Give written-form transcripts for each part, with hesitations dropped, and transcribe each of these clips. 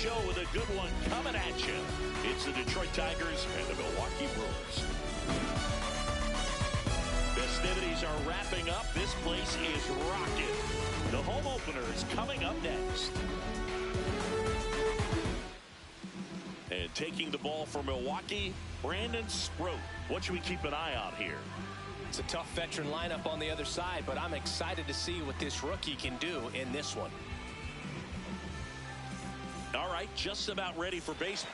Show with a good one coming at you. It's the Detroit Tigers and the Milwaukee Brewers. Festivities are wrapping up. This place is rocking. The home opener is coming up next. And taking the ball for Milwaukee, Brandon Sproat. What should we keep an eye on here? It's a tough veteran lineup on the other side, but I'm excited to see what this rookie can do in this one. All right, just about ready for baseball.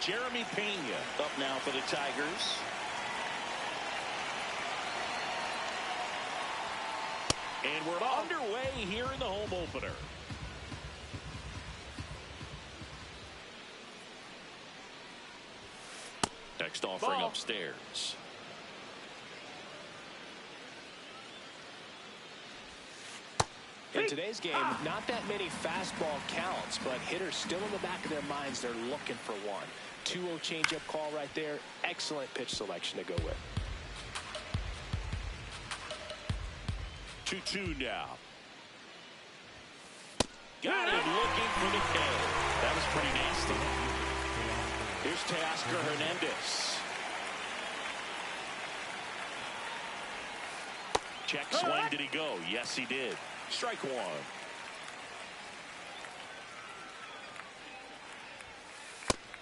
Jeremy Pena up now for the Tigers. And we're underway here in the home opener. Next offering upstairs. In today's game, not that many fastball counts, but hitters still in the back of their minds, they're looking for one. 2-0 changeup call right there. Excellent pitch selection to go with. 2-2 now. Got him looking for the K. That was pretty nasty. Here's Teoscar Hernandez. Check swing. Did he go? Yes, he did. Strike one.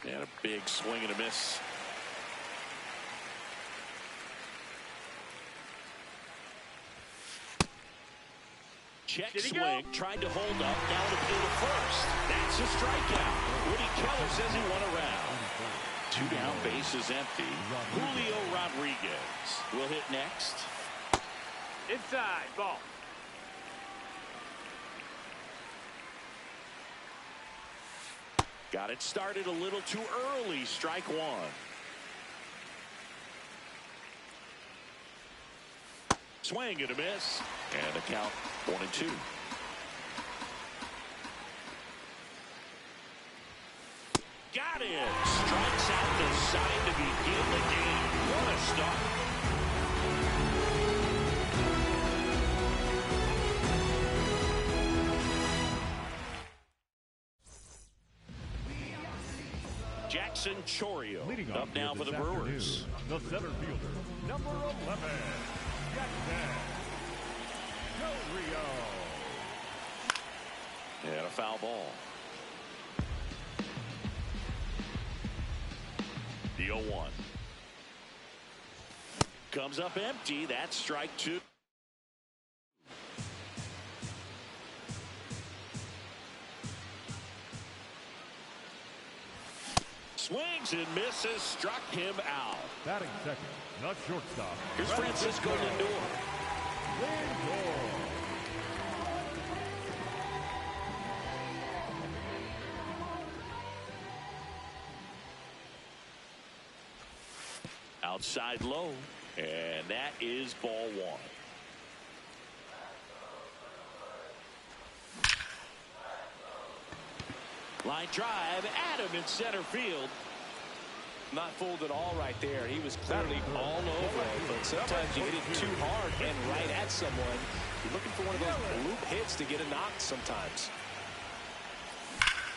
And a big swing and a miss. Check swing. Tried to hold up. Now to play to first. That's a strikeout. Woody Keller says he won around. 2 down, bases empty. Julio Rodriguez will hit next. Inside, ball. Got it started a little too early. Strike one. Swing and a miss. And the count 1-2. Got it. Strikes out the side to begin the game. What a start. Gtorrious up now for the Brewers. The center fielder, number 11, Gtorrious. And a foul ball. The 0-1. Comes up empty. That's strike two. Swings and misses. Struck him out. Batting second, not shortstop. Here's Francisco Lindor. Outside low, and that is ball one. Line drive, Adam in center field. Not fooled at all right there. He was clearly all over it, but sometimes you hit it too hard and right at someone. You're looking for one of those loop hits to get a knock sometimes.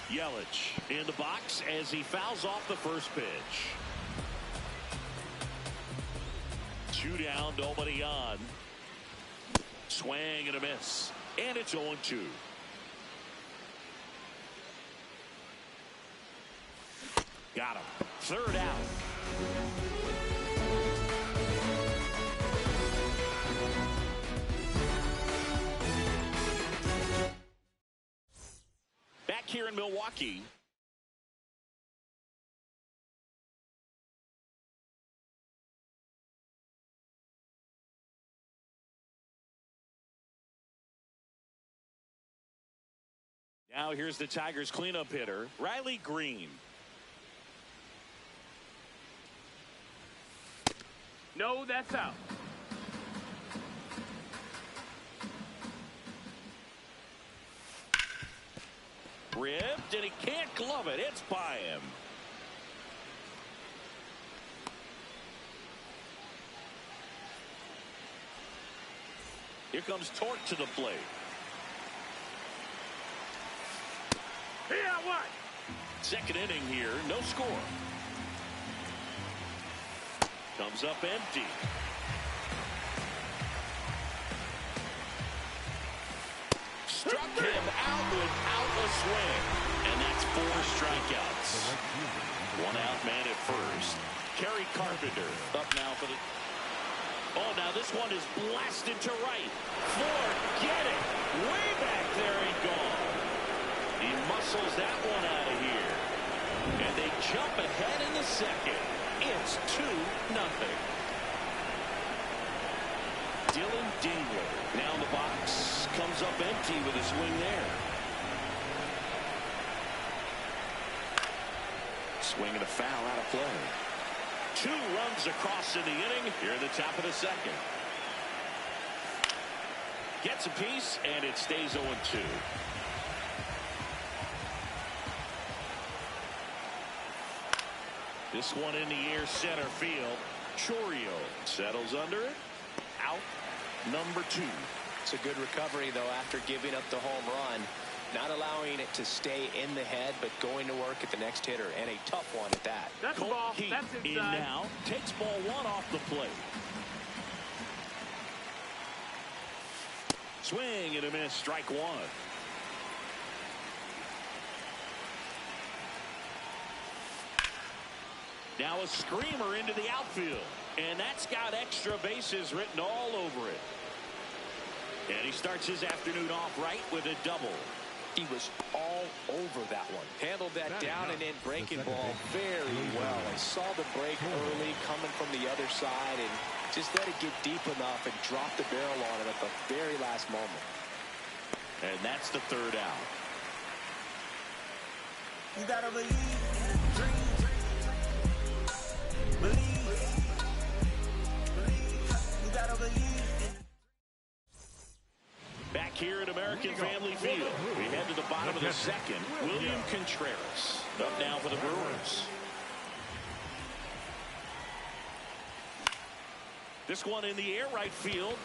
Yelich in the box as he fouls off the first pitch. 2 down, nobody on. Swing and a miss, and it's 0-2. Got him. Third out. Back here in Milwaukee. Now here's the Tigers cleanup hitter, Riley Green. No, that's out. Ripped, and he can't glove it. It's by him. Here comes Torque to the plate. Yeah, what? Second inning here, no score. Comes up empty. Struck him out without a swing. And that's 4 strikeouts. 1 out man at first. Kerry Carpenter up now for the... Oh, now this one is blasted to right. Forget it. Way back there and gone. He muscles that one out of here. And they jump ahead in the second. It's 2-0. Dylan Dingler now in the box. Comes up empty with a swing there. Swing and a foul out of play. 2 runs across in the inning here in the top of the second. Gets a piece, and it stays 0-2. This one in the air, center field. Gtorrious settles under it. Out number 2. It's a good recovery, though, after giving up the home run. Not allowing it to stay in the head, but going to work at the next hitter, and a tough one at that. That's a ball. That's inside. In now. Takes ball 1 off the plate. Swing and a miss. Strike 1. Now a screamer into the outfield. And that's got extra bases written all over it. And he starts his afternoon off right with a double. He was all over that one. Handled that down and in breaking ball very well. He saw the break early coming from the other side and just let it get deep enough and drop the barrel on it at the very last moment. And that's the 3rd out. You gotta believe in the dream. Believe. You gotta believe. Back here at American Family Field, we head to the bottom of the second. William Contreras up now for the Brewers. This one in the air, right field.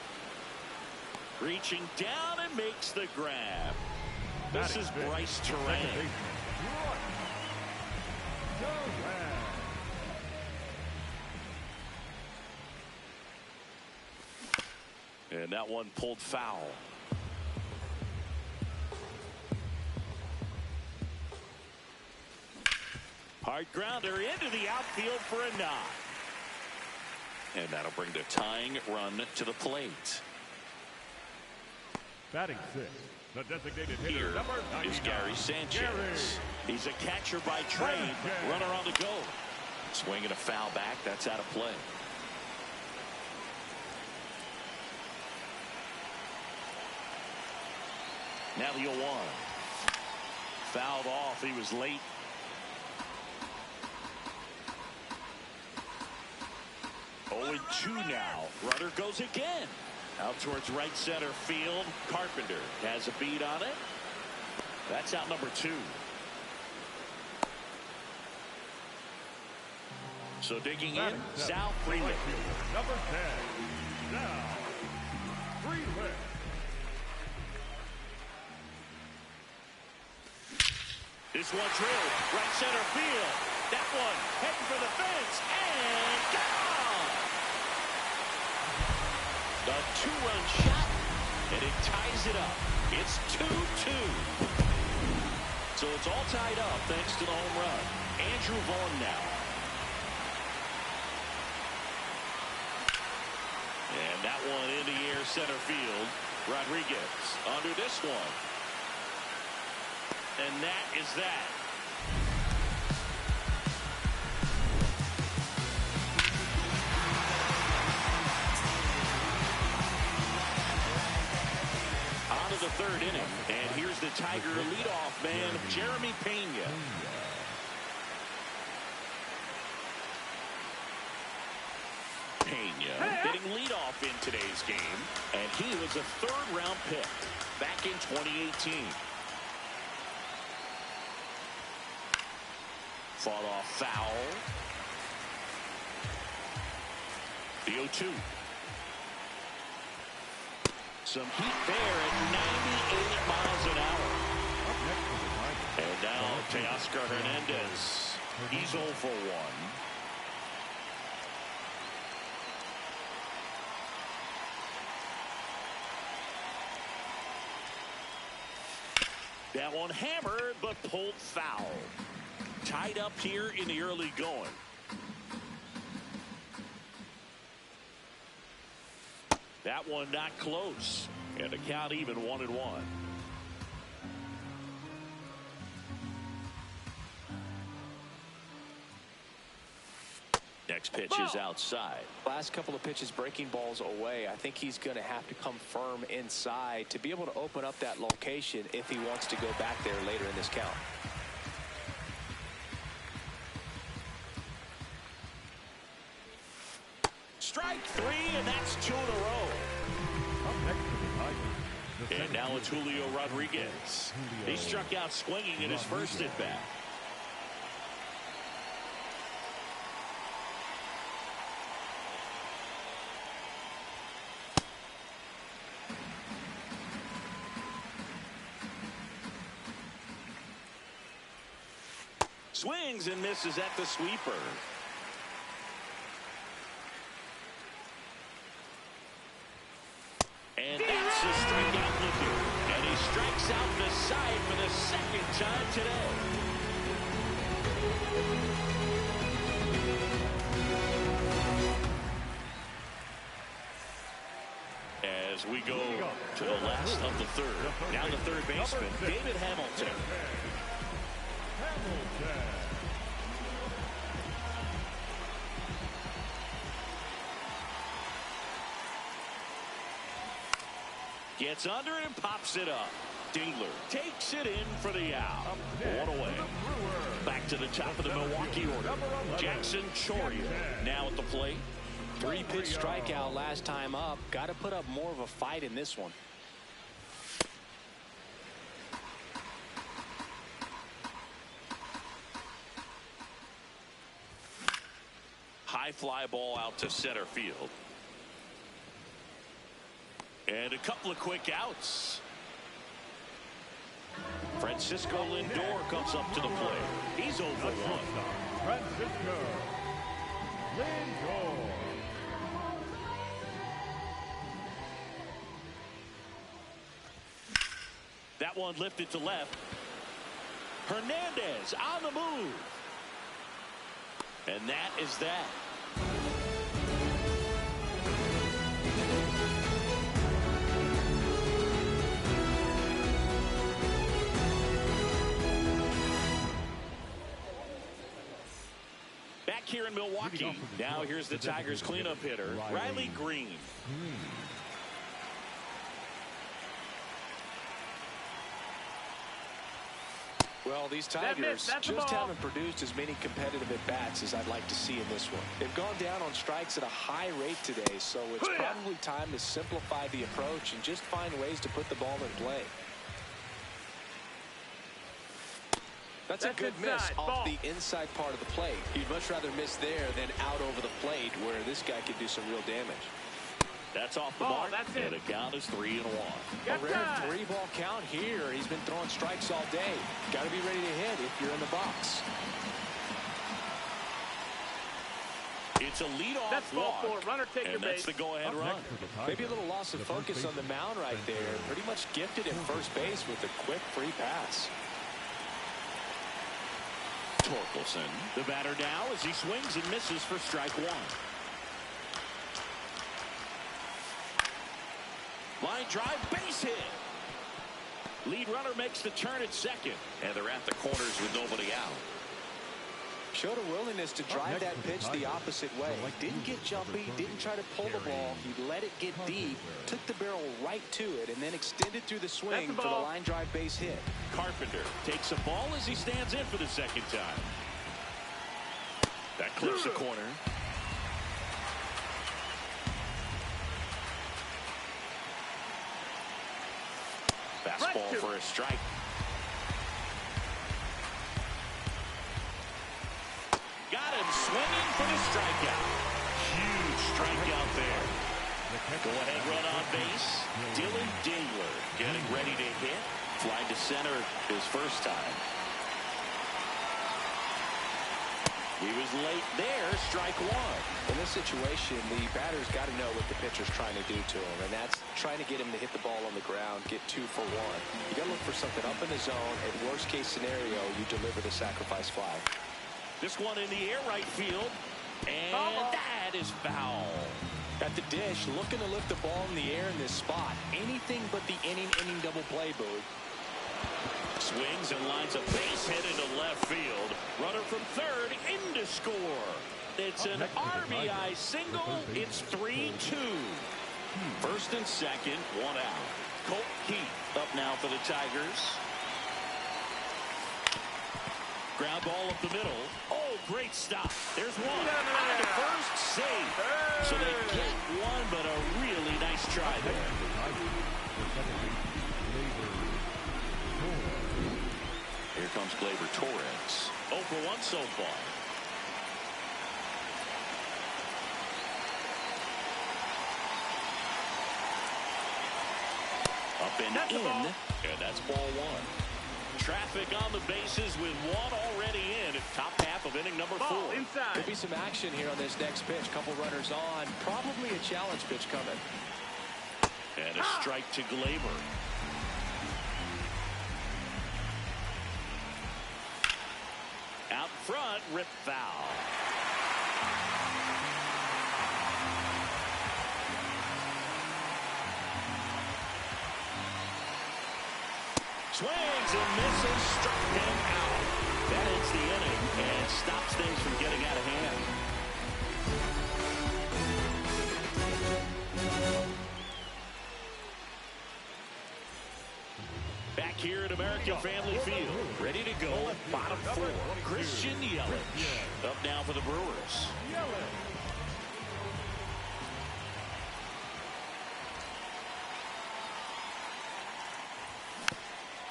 Reaching down and makes the grab. This is Bryce Terang. And that one pulled foul. Hard grounder into the outfield for a knock. And that'll bring the tying run to the plate. Batting sixth, the designated hitter, Here number 99, is Gary Sanchez. Gary. He's a catcher by trade. Runner on the go. Swinging a foul back. That's out of play. Now the 0-1. Fouled off. He was late. Oh, 2 now. Runner goes again. Out towards right center field. Carpenter has a beat on it. That's out number 2. So digging in, Sal Freeland. Number 10, Sal Freeland. This one drilled, right center field. That one heading for the fence and gone. The 2-run shot, and it ties it up. It's 2-2. So it's all tied up thanks to the home run. Andrew Vaughn now. And that one in the air center field. Rodriguez under this one. And that is that. On to the 3rd inning. And here's the Tiger leadoff man, Jeremy Pena. Hitting leadoff in today's game, and he was a 3rd-round pick back in 2018. Fought off foul. The 0-2. Some heat there at 98 miles an hour. And now Teoscar Hernandez. He's 0 for 1. That one hammered, but pulled foul. Tied up here in the early going. That one not close. And the count even 1-1. Next pitch is outside. Last couple of pitches breaking balls away. I think he's going to have to come firm inside to be able to open up that location if he wants to go back there later in this count. Strike 3, and that's 2 in a row. And now it's Julio Rodriguez. He struck out swinging in his first at bat. Swings and misses at the sweeper. And that's a strikeout looking. And he strikes out the side for the 2nd time today. As we go to the last of the 3rd. Now the 3rd baseman, David Hamilton. Gets under it and pops it up. Dingler takes it in for the out. 1 away. Back to the top of the Milwaukee order. Jackson Gtorrious now at the plate. 3-pitch strikeout last time up. Got to put up more of a fight in this one. High fly ball out to center field. And a couple of quick outs. Francisco Lindor comes up to the plate. He's over 1. Francisco Lindor. That one lifted to left. Hernandez on the move. And that is that. Back here in Milwaukee. Now here's the Tigers cleanup hitter, Riley Green. Well, these Tigers just haven't produced as many competitive at-bats as I'd like to see in this one. They've gone down on strikes at a high rate today, so it's probably time to simplify the approach and just find ways to put the ball in play. That's a good miss off the inside part of the plate. You'd much rather miss there than out over the plate where this guy could do some real damage. That's off the mark, and the count is 3-1. A rare 3-ball count here. He's been throwing strikes all day. Got to be ready to hit if you're in the box. It's a leadoff walk, runner, take your and that's base. the go-ahead run. Maybe a little loss of focus on the mound right there. Pretty much gifted at first base with a quick free pass. Torkelson, the batter now as he swings and misses for strike one. Line drive, base hit. Lead runner makes the turn at second, and they're at the corners with nobody out. Showed a willingness to drive that pitch the opposite way. Didn't get jumpy, didn't try to pull the ball. He let it get deep, took the barrel right to it, and then extended through the swing for the line drive base hit. Carpenter takes a ball as he stands in for the second time. That clips the corner. Fastball for a strike. Got him swinging for the strikeout. Huge strikeout there. Go ahead run on base. Dylan Dingler getting ready to hit. Fly to center his first time. He was late there, strike one. In this situation, the batter's got to know what the pitcher's trying to do to him, and that's trying to get him to hit the ball on the ground, get 2 for 1. You got to look for something up in the zone. At worst case scenario, you deliver the sacrifice fly. This one in the air right field, and that is foul. At the dish, looking to lift the ball in the air in this spot. Anything but the inning double play, Boog. Swings and lines a base hit into left field. Runner from third in to score. It's an RBI single. It's 3-2. First and second, 1 out. Colt Keith up now for the Tigers. Ground ball up the middle. Oh, great stop. There's one. On the first save. So they get one, but a really nice try there. Here comes Gleyber Torres. 0 for 1 so far. Up and in, and that's ball 1. Traffic on the bases with 1 already in. Top half of inning number 4. Could be some action here on this next pitch. Couple runners on. Probably a challenge pitch coming. And a strike to Gleyber. Out front, rip foul. Swings and misses, struck him out. That ends the inning and stops things from getting out of hand. Back here at American Family Field, ready to go, bottom 4. Christian Yelich up now for the Brewers.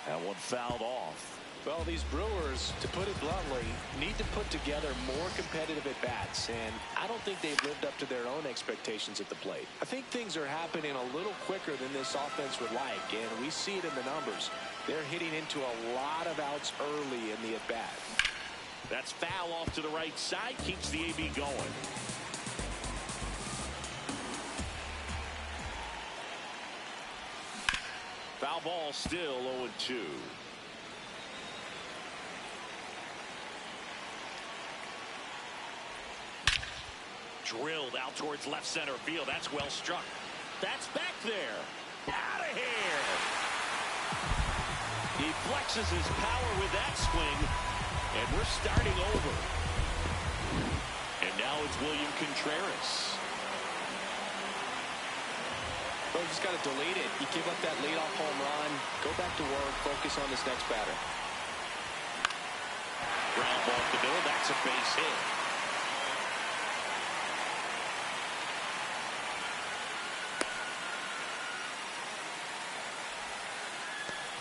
That one fouled off. Well, these Brewers, to put it bluntly, need to put together more competitive at-bats, and I don't think they've lived up to their own expectations at the plate. I think things are happening a little quicker than this offense would like, and we see it in the numbers. They're hitting into a lot of outs early in the at-bat. That's foul off to the right side, keeps the AB going. Foul ball still 0-2. Drilled out towards left center field. That's well struck. That's back there. Out of here. He flexes his power with that swing, and we're starting over. And now it's William Contreras. Well, just got to delete it. You give up that leadoff home run. Go back to work. Focus on this next batter. Ground ball up the middle. That's a base hit.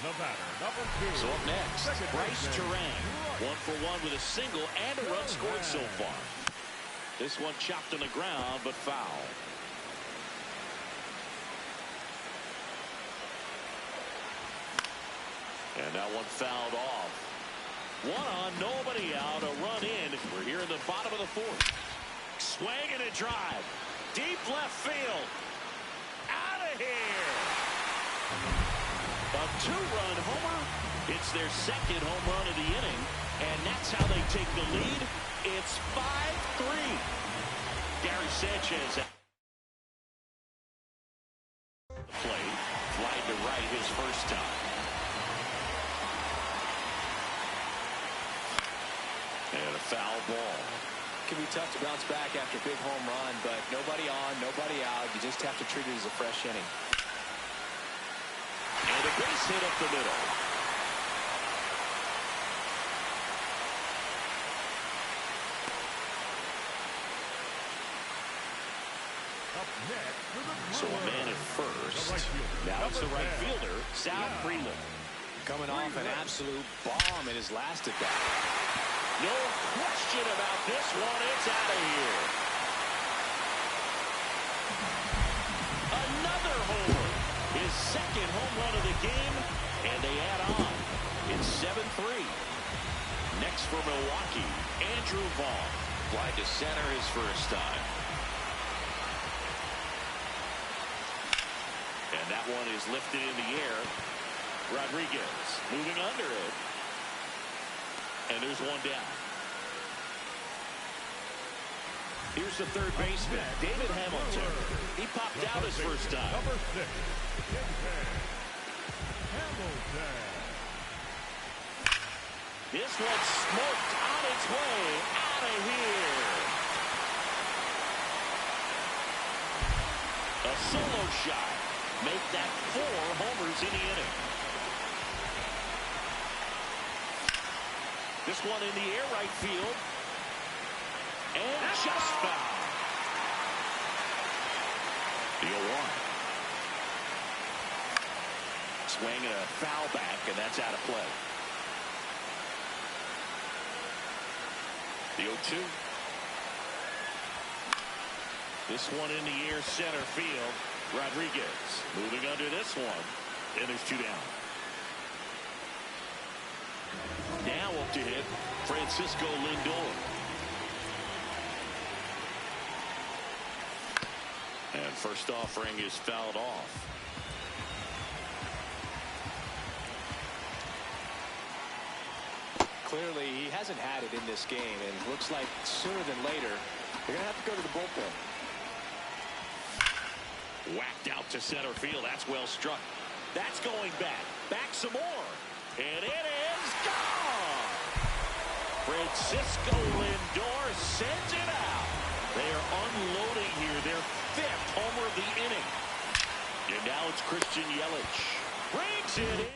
The batter, number 2. So up next, Bryce Turang. 1-for-1 with a single and a run scored so far. This one chopped on the ground, but foul. And that one fouled off. One on, nobody out, a run in. We're here in the bottom of the fourth. Swing and a drive. Deep left field. Out of here. A two-run homer. It's their second home run of the inning, and that's how they take the lead. It's 5-3. Gary Sanchez at the plate. Flied to right his first time. And a foul ball. Can be tough to bounce back after a big home run, but nobody on, nobody out. You just have to treat it as a fresh inning. And a base hit up the middle. Up next for the So a man at first. Now it's the right fielder, Sal Freeland. Coming off an absolute bomb in his last at bat. No question about this one. It's out of here. Another homer. His second home run of the game, and they add on. It's 7-3. Next for Milwaukee, Andrew Vaughn. Flied to center his first time. And that one is lifted in the air. Rodriguez moving under it. And there's one down. Here's the third baseman, David Hamilton. He popped out his first time. Number 6. Hamilton. This one smoked on its way out of here. A solo shot. Make that 4 homers in the inning. This one in the air right field. And just foul. The 0-1. Swing and a foul back, and that's out of play. The 0-2. This one in the air center field. Rodriguez moving under this one. And there's 2 down. Now up to hit Francisco Lindor. And first offering is fouled off. Clearly, he hasn't had it in this game, and looks like sooner than later, they're going to have to go to the bullpen. Whacked out to center field. That's well struck. That's going back. Back some more. And it is gone. Francisco Lindor sends it out. They are unloading here. Their 5th homer of the inning. And now it's Christian Yelich. Brings it in.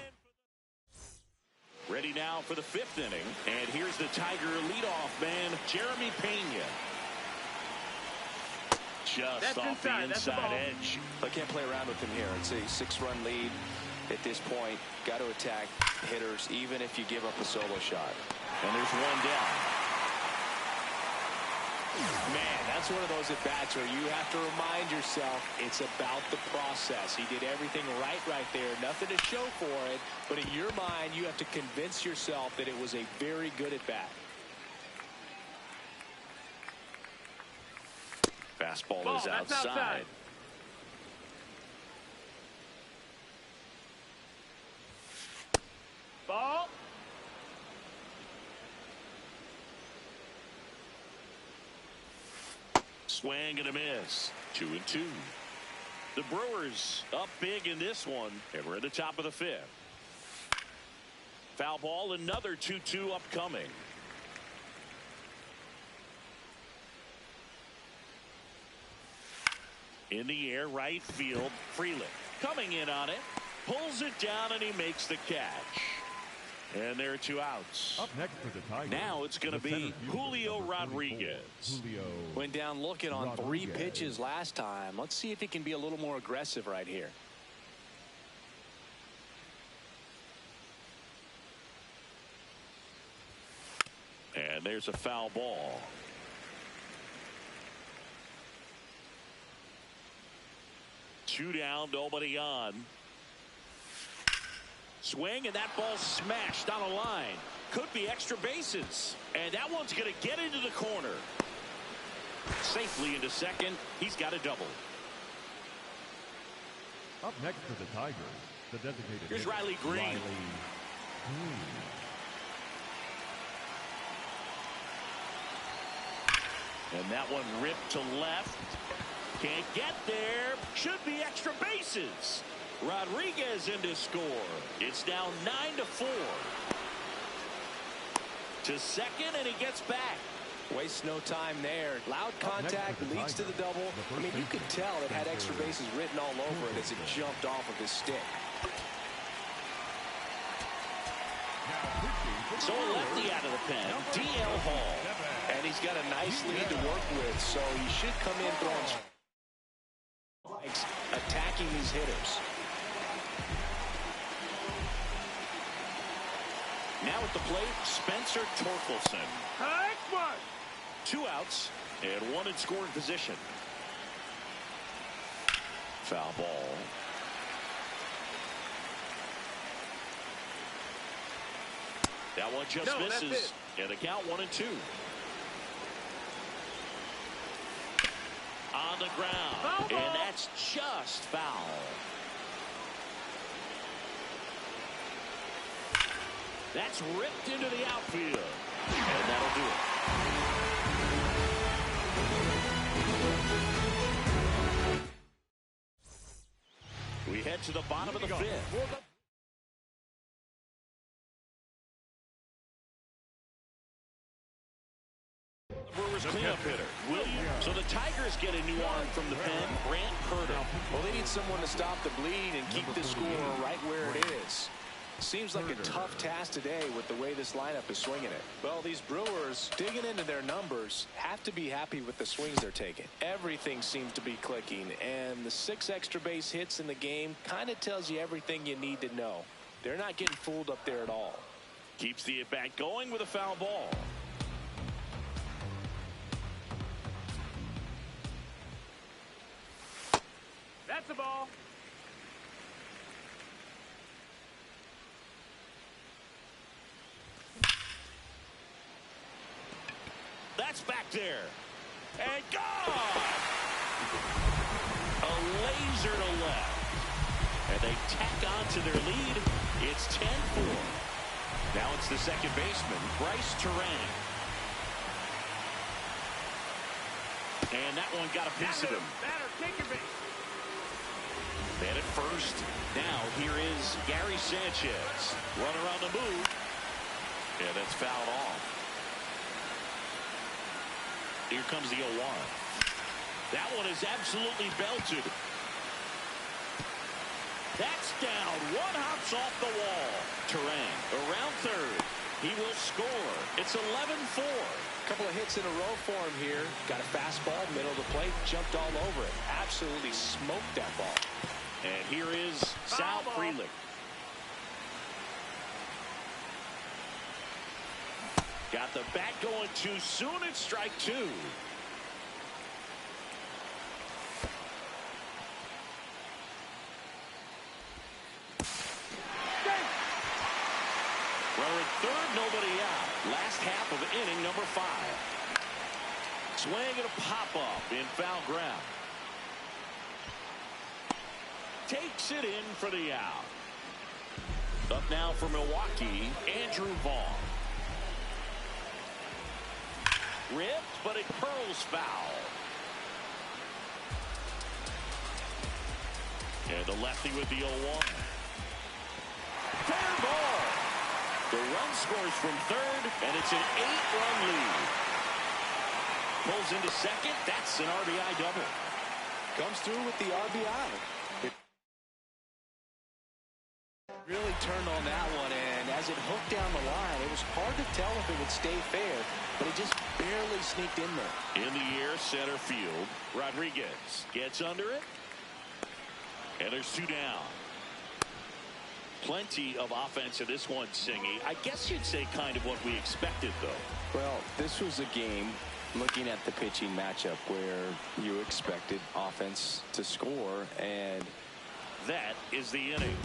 Ready now for the 5th inning. And here's the Tiger leadoff man, Jeremy Pena. Just That's off inside. the That's the inside ball. edge. I can't play around with him here. It's a 6-run lead at this point. Got to attack hitters even if you give up a solo shot. And there's one down. Man, that's one of those at-bats where you have to remind yourself it's about the process. He did everything right there. Nothing to show for it. But in your mind, you have to convince yourself that it was a very good at-bat. Fastball Ball, is that's outside. outside. Swing and a miss. 2-2. The Brewers up big in this one, and we're at the top of the fifth. Foul ball, another 2-2 upcoming. In the air, right field, Freeland coming in on it, pulls it down, and he makes the catch. And there are 2 outs. Up next for the Tigers. Now it's going to be Julio Rodriguez. Julio Went down looking on 3 Rodriguez. pitches last time. Let's see if he can be a little more aggressive right here. And there's a foul ball. Two down, nobody on. Swing, and that ball smashed on a line. Could be extra bases. And that one's going to get into the corner. Safely into second. He's got a double. Up next for the Tigers, the designated Here's hitter, Riley Green. Riley Green. And that one ripped to left. Can't get there. Should be extra bases. Rodriguez in to score. It's now 9-4. To second, and he gets back. Wastes no time there. Loud contact leads to the double. I mean, you could tell it had extra bases written all over it as it jumped off of his stick. So a lefty out of the pen, D.L. Hall. And he's got a nice lead to work with, so he should come in throwing strikes, attacking these hitters. Now at the plate, Spencer Torkelson. Next one. 2 outs and 1 in scoring position. Foul ball. That one just misses. And the count 1-2. On the ground. And that's just foul. That's ripped into the outfield. And that'll do it. We head to the bottom of the fifth. Brewers cleanup hitter, Williams. So the Tigers get a new arm from the pen, Grant Herter. Well, they need someone to stop the bleed and keep the score right where it is. Seems like a tough task today with the way this lineup is swinging it. Well, these Brewers, digging into their numbers, have to be happy with the swings they're taking. Everything seems to be clicking, and the 6 extra base hits in the game kind of tells you everything you need to know. They're not getting fooled up there at all. Keeps the at-bat going with a foul ball. That's a ball. That's back there. And gone! A laser to left. And they tack on to their lead. It's 10-4. Now it's the second baseman, Bryce Terang. And that one got a piece of him. Batter, take your base. Man at first. Now here is Gary Sanchez. Runner on the move. And that's fouled off. Here comes the 0-1. That one is absolutely belted. That's down. One hops off the wall. Terang around third. He will score. It's 11-4. Couple of hits in a row for him here. Got a fastball, middle of the plate, jumped all over it. Absolutely smoked that ball. And here is Sal Frelick. Got the bat going too soon. It's strike 2. Runner at third, nobody out. Last half of inning number 5. Swing and a pop-up in foul ground. Takes it in for the out. Up now for Milwaukee, Andrew Vaughn. Ripped, but it curls foul. And the lefty with the 0-1. Fair ball. The run scores from third, and it's an 8-run lead. Pulls into second. That's an RBI double. Comes through with the RBI. Really turned on that one, and as it hooked down the line, it was hard to tell if it would stay fair, but it just barely sneaked in there. In the air, center field. Rodriguez gets under it. And there's 2 down. Plenty of offense in this one, Singy. I guess you'd say kind of what we expected, though. Well, this was a game, looking at the pitching matchup, where you expected offense to score, and that is the inning.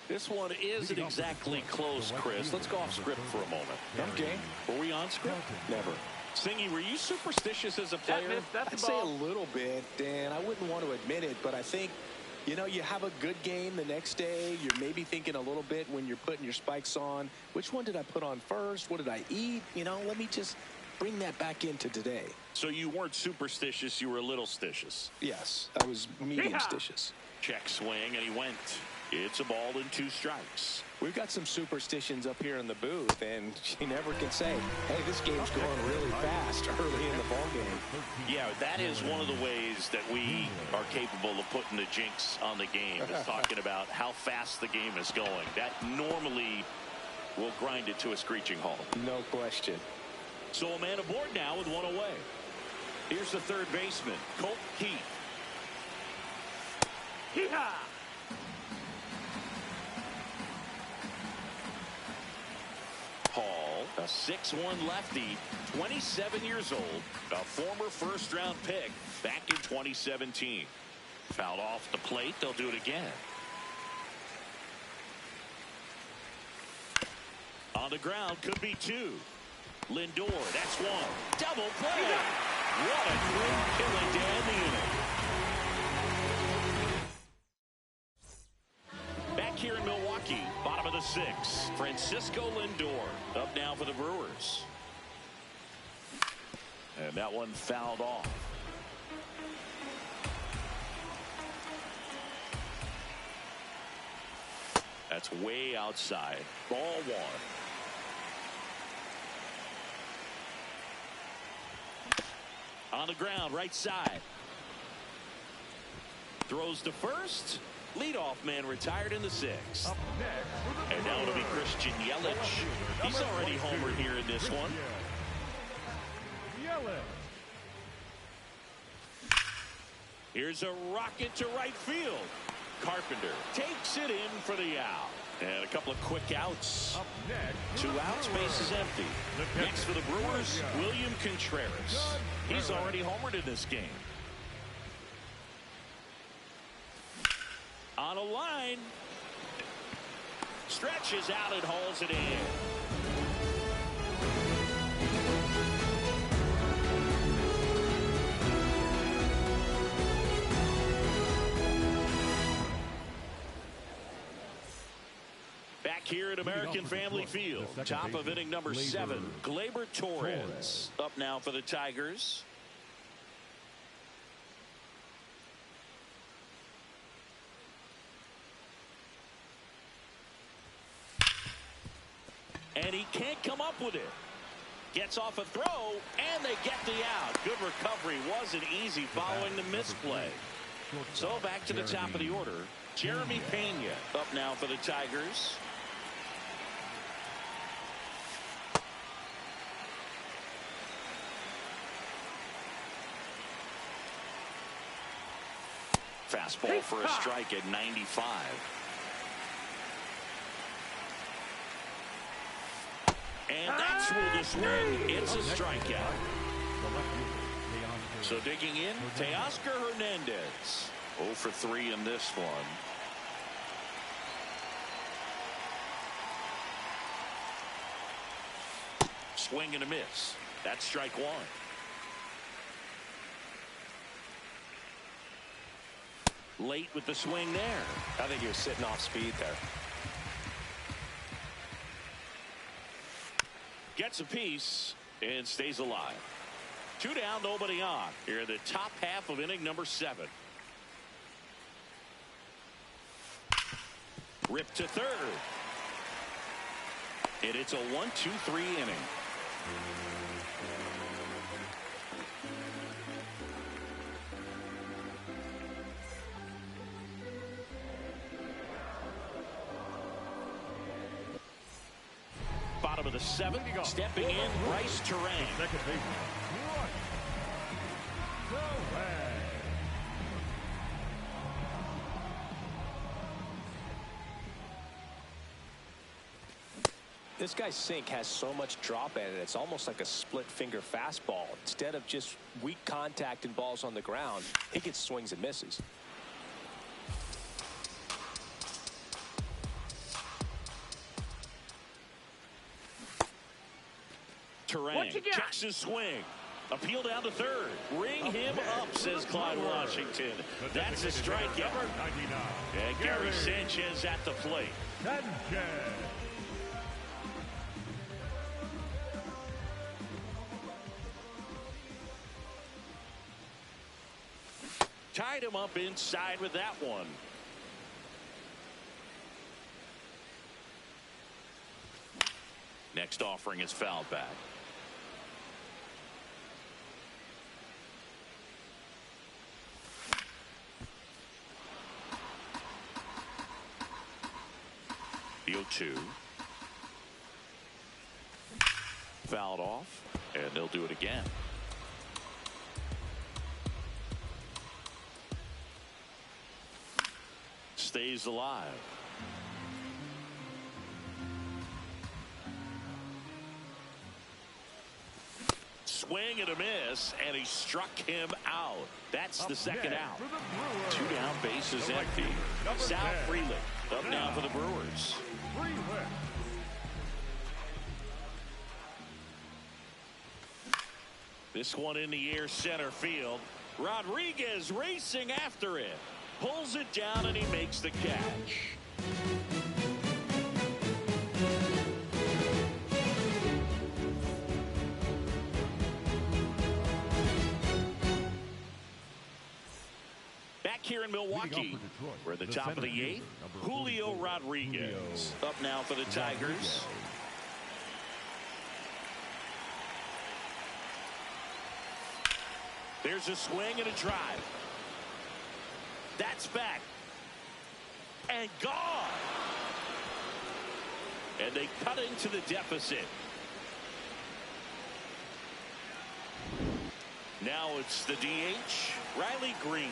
This one isn't exactly close, Chris. Let's go off script for a moment. okay. Were we on script? Never. Singy, were you superstitious as a player? I'd say a little bit, and I wouldn't want to admit it, but I think, you know, you have a good game the next day. You're maybe thinking a little bit when you're putting your spikes on. Which one did I put on first? What did I eat? You know, let me just bring that back into today. So you weren't superstitious, you were a little stitious. Yes, I was medium-stitious. Check swing, and he went. It's a ball and 2 strikes. We've got some superstitions up here in the booth, and you never can say, hey, this game's going really fast early in the ball game. Yeah, that is one of the ways that we are capable of putting the jinx on the game, is talking about how fast the game is going. That normally will grind it to a screeching halt. No question. So a man aboard now with 1 away. Here's the third baseman, Colt Keith. Hee-haw! Hall, a 6'1 lefty, 27 years old, a former first-round pick back in 2017. Fouled off the plate. They'll do it again. On the ground, could be 2. Lindor, that's 1. Double play. What a great killing to end the inning. Back here in Milwaukee, bottom of the 6th, Francisco Lindor up now for the Brewers. And that one fouled off. That's way outside. Ball 1. On the ground, right side. Throws to first. Leadoff man retired in the 6th. And now it'll be Christian Yelich. He's already homered here in this one. Here's a rocket to right field. Carpenter takes it in for the out. And a couple of quick outs. 2 outs, base is empty. Next for the Brewers, William Contreras. He's already homered in this game. On a line. Stretches out and hauls it in. Back here at American Family Field, top of inning number 7, Gleyber Torres up now for the Tigers. And he can't come up with it. Gets off a throw, and they get the out. Good recovery. Wasn't easy following the misplay. So back to the top of the order. Jeremy Pena up now for the Tigers. Fastball for a strike at 95. And that's ruled a swing. It's a strikeout. So digging in, Teoscar Hernandez. 0 for 3 in this one. Swing and a miss. That's strike 1. Late with the swing there. I think he was sitting off speed there. Gets a piece and stays alive. 2 down, nobody on. Here in the top half of inning number 7. Rip to third. And it's a 1-2-3 inning. Bottom of the 7th, stepping in, Bryce Terang. Second baseman. This guy's sink has so much drop in it, it's almost like a split finger fastball. Instead of just weak contact and balls on the ground, he gets swings and misses. Terang checks his swing. Appeal down to third. Ring him up, says Clyde Washington. That's a strikeout. And Gary Sanchez at the plate. Tied him up inside with that one. Next offering is fouled back. The 0-2. Fouled off, and they'll do it again. Stays alive. Swing and a miss, and he struck him out. That's the second out. 2 down, bases empty. Sal Frelick up now for the Brewers. This one in the air, center field. Rodriguez racing after it. Pulls it down, and he makes the catch. Back here in Milwaukee, we're at the top of the 8th. Julio Rodriguez up now for the Tigers. There's a swing and a drive. That's back. And gone. And they cut into the deficit. Now it's the DH, Riley Green.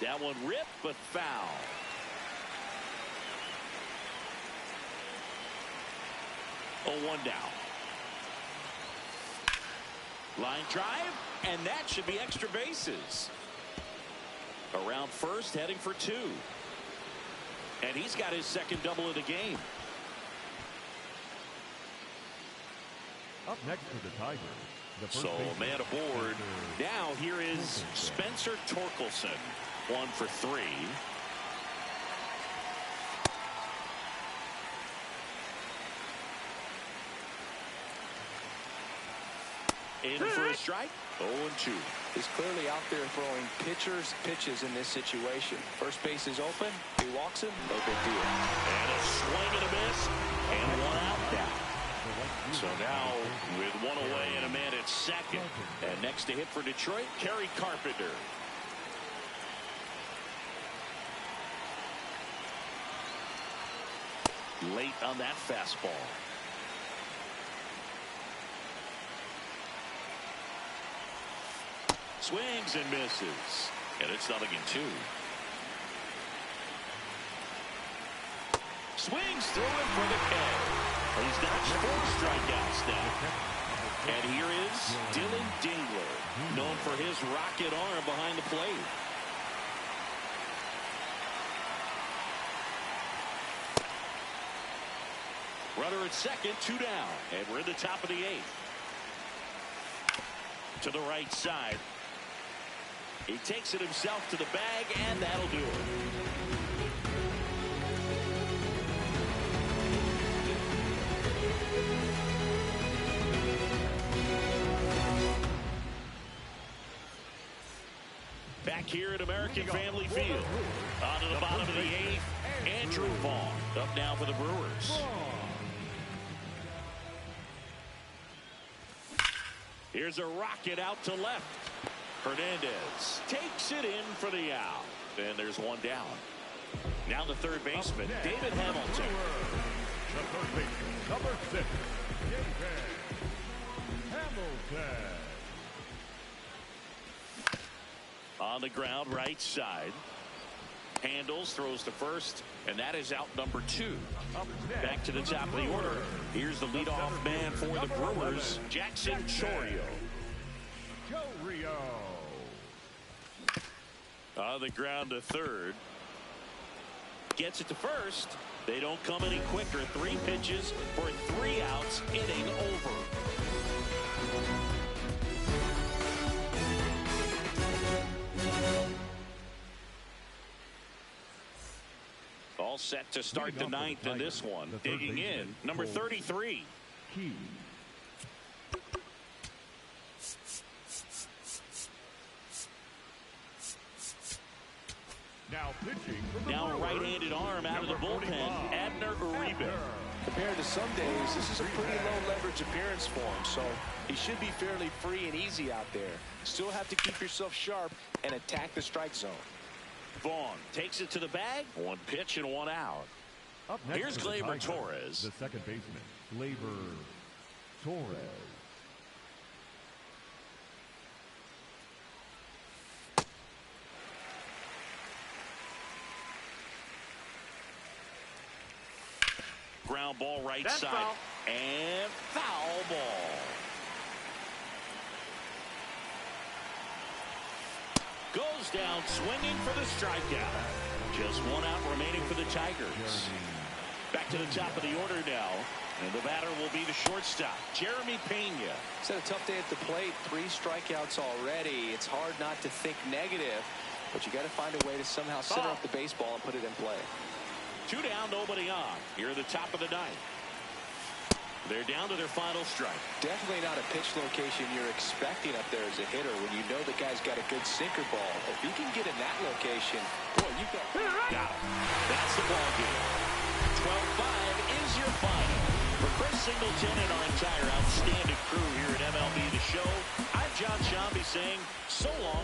That one ripped, but foul. Oh, 1 down. Line drive, and that should be extra bases. Around first, heading for 2. And he's got his second double of the game. Up next for the Tigers. So a man aboard. Now here is Spencer Torkelson. 1 for 3. In for a strike. 0-2. He's clearly out there throwing pitches in this situation. First base is open. He walks him. No big deal. And a swing and a miss. And 1 out now. So now with 1 away and a man at second. And next to hit for Detroit, Kerry Carpenter. Late on that fastball. Swings and misses. And it's 0-2. Swings through him for the K. He's notched 4 strikeouts now. And here is Dylan Dingler, known for his rocket arm behind the plate. Runner at second, 2 down. And we're in the top of the 8th. To the right side. He takes it himself to the bag, and that'll do it. Back here at American Family Field. On to the bottom of the 8th, Andrew Vaughn up now for the Brewers. Here's a rocket out to left. Hernandez takes it in for the out. And there's one down. Now the third baseman, David Hamilton. The third baseman, number 6, David Hamilton. On the ground, right side. Handles, throws to first, and that is out number 2. Back to the top of the order. Here's the leadoff man for the Brewers, Jackson Gtorrious. On the ground to third. Gets it to first. They don't come any quicker. 3 pitches for 3 outs. Inning over. All set to start the 9th in this one. Digging in, number 33. Key. Now pitching for the Now Brewers, right-handed arm out of the bullpen, Abner Uribe. Compared to some days, this is a pretty low leverage appearance for him, so he should be fairly free and easy out there. Still have to keep yourself sharp and attack the strike zone. Vaughn takes it to the bag. 1 pitch and 1 out. Up next Here's for the Gleyber Tigers, Torres. The second baseman, Gleyber Torres. Ground ball right That's side. foul. And foul ball. Goes down swinging for the strikeout. Just 1 out remaining for the Tigers. Back to the top of the order now. And the batter will be the shortstop, Jeremy Pena. He's had a tough day at the plate. 3 strikeouts already. It's hard not to think negative, but you got to find a way to somehow center up the baseball and put it in play. 2 down, nobody on. Here at the top of the 9th. They're down to their final strike. Definitely not a pitch location you're expecting up there as a hitter when you know the guy's got a good sinker ball. If he can get in that location, boy, you got Got him. That's the ball game. 12-5 is your final. For Chris Singleton and our entire outstanding crew here at MLB The Show, I'm John Shambi saying so long